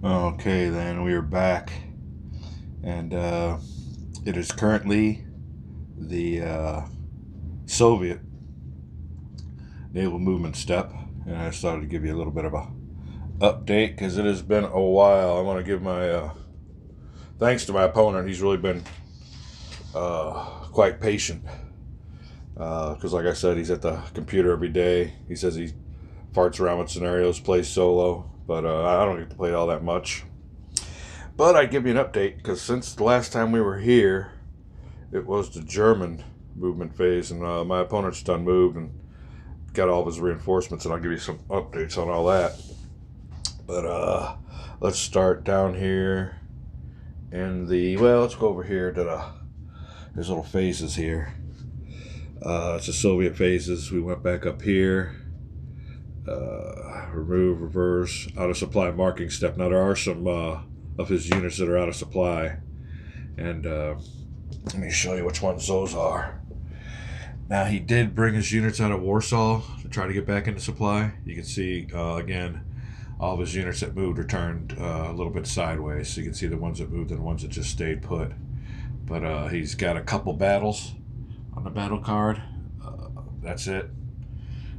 Okay, then we are back, and it is currently the Soviet naval movement step, and I just thought I'd give you a little bit of a update because it has been a while. I want to give my thanks to my opponent. He's really been quite patient because, like I said, he's at the computer every day. He says he farts around with scenarios, plays solo, but I don't get to play all that much. But I give you an update because since the last time we were here, it was the German movement phase, and my opponent's done moved and got all of his reinforcements, and I'll give you some updates on all that. But let's start down here in let's go over here to there's little phases here. It's the Soviet phases. We went back up here. Remove, reverse, out of supply marking step. Now there are some of his units that are out of supply, and let me show you which ones those are. Now he did bring his units out of Warsaw to try to get back into supply. You can see again all of his units that moved are turned a little bit sideways, so you can see the ones that moved and the ones that just stayed put. But he's got a couple battles on the battle card. That's it.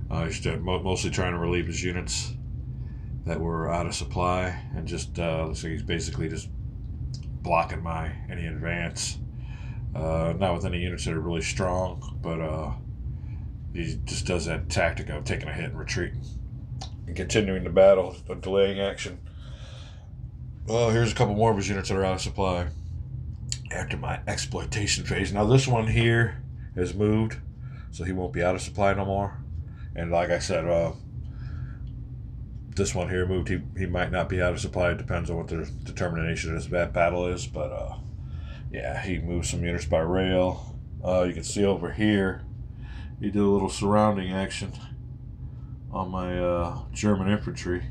He's mostly trying to relieve his units that were out of supply, and just looks like he's basically just blocking any advance. Not with any units that are really strong, but he just does that tactic of taking a hit and retreating and continuing the battle, delaying action. Well, here's a couple more of his units that are out of supply after my exploitation phase. Now this one here has moved, so he won't be out of supply no more. And like I said, this one here moved. He might not be out of supply. It depends on what the determination of this battle is. But yeah, he moved some units by rail. You can see over here, he did a little surrounding action on my German infantry.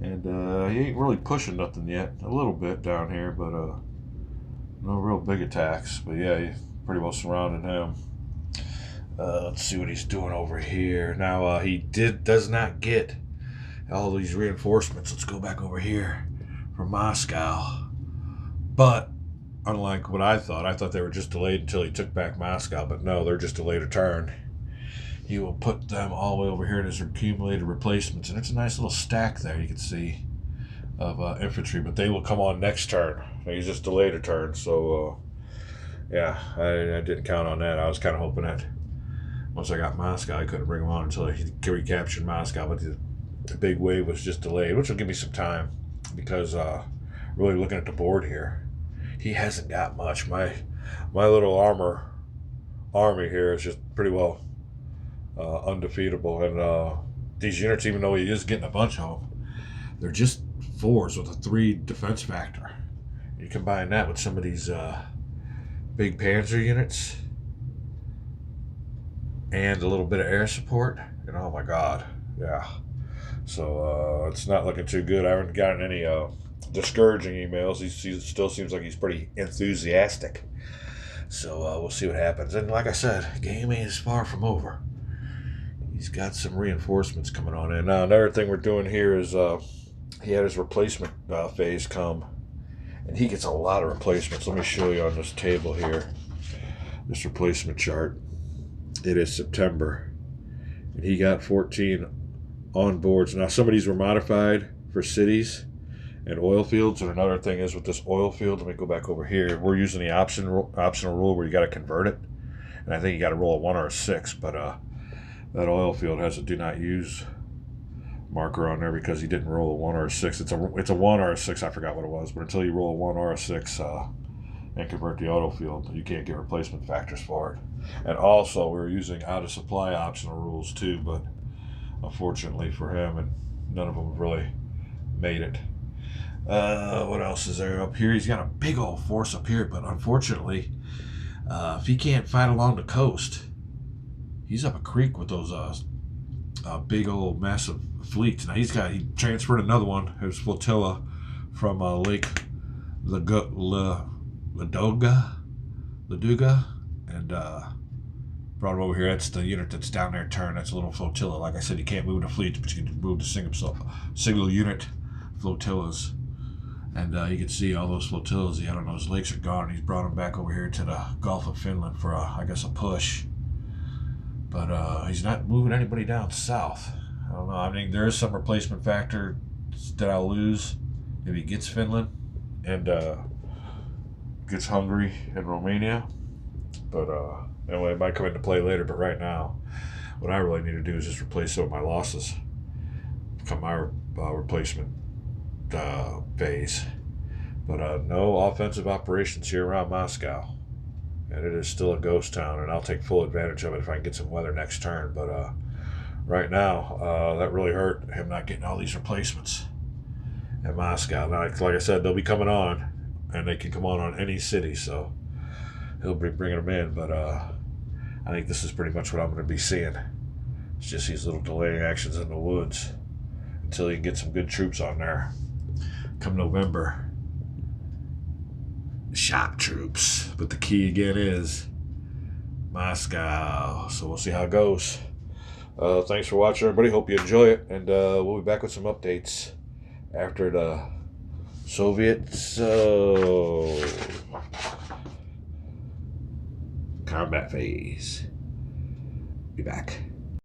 And he ain't really pushing nothing yet. A little bit down here, but no real big attacks. But yeah, he pretty well surrounded him. Let's see what he's doing over here. Now, he does not get all these reinforcements. Let's go back over here from Moscow. But unlike what I thought they were just delayed until he took back Moscow. But no, they're just delayed a turn. He will put them all the way over here in his accumulated replacements. And it's a nice little stack there, you can see, of infantry. But they will come on next turn. He's just delayed a turn. So, yeah, I didn't count on that. I was kind of hoping that once I got Moscow, I couldn't bring him on until he recaptured Moscow. But the big wave was just delayed, which will give me some time because really looking at the board here, he hasn't got much. My little army here is just pretty well undefeatable. And these units, even though he is getting a bunch of them, they're just 4s with a 3 defense factor. You combine that with some of these big Panzer units and a little bit of air support, and oh my god, yeah. So it's not looking too good. I haven't gotten any discouraging emails. He still seems like he's pretty enthusiastic. So we'll see what happens. And like I said, game is far from over. He's got some reinforcements coming on in. Now another thing we're doing here is he had his replacement phase come, and he gets a lot of replacements. Let me show you on this table here, this replacement chart. It is September, and he got 14 on boards. Now, some of these were modified for cities and oil fields, and another thing is with this oil field, let me go back over here. We're using the optional rule where you got to convert it, and I think you got to roll a 1 or a 6, but that oil field has a do not use marker on there because he didn't roll a 1 or a 6. It's a 1 or a 6, I forgot what it was, but until you roll a 1 or a 6 and convert the auto field, you can't get replacement factors for it. And also, we were using out of supply optional rules too, but unfortunately for him, and none of them really made it. What else is there up here? He's got a big old force up here, but unfortunately, if he can't fight along the coast, he's up a creek with those big old massive fleets. Now he transferred another one, his flotilla, from Lake Ladoga, and brought him over here. That's the unit that's down there turned. That's a little flotilla. Like I said, you can't move the fleets, but you can move the single unit flotillas And you can see all those flotillas he had on those lakes are gone. He's brought them back over here to the Gulf of Finland for, I guess, a push. But he's not moving anybody down south. I don't know. I mean, there is some replacement factor that I'll lose if he gets Finland and gets Hungary and Romania. But anyway, it might come into play later. But right now, what I really need to do is just replace some of my losses. Come my replacement phase. But no offensive operations here around Moscow. And it is still a ghost town, and I'll take full advantage of it if I can get some weather next turn. But right now, that really hurt him not getting all these replacements at Moscow. Now, like I said, they'll be coming on, and they can come on any city, so he'll be bringing them in. But I think this is pretty much what I'm going to be seeing. It's just these little delaying actions in the woods until you can get some good troops on there. Come November, shop troops. But the key again is Moscow. So we'll see how it goes. Thanks for watching, everybody. Hope you enjoy it. And we'll be back with some updates after the Soviet combat phase. Be back.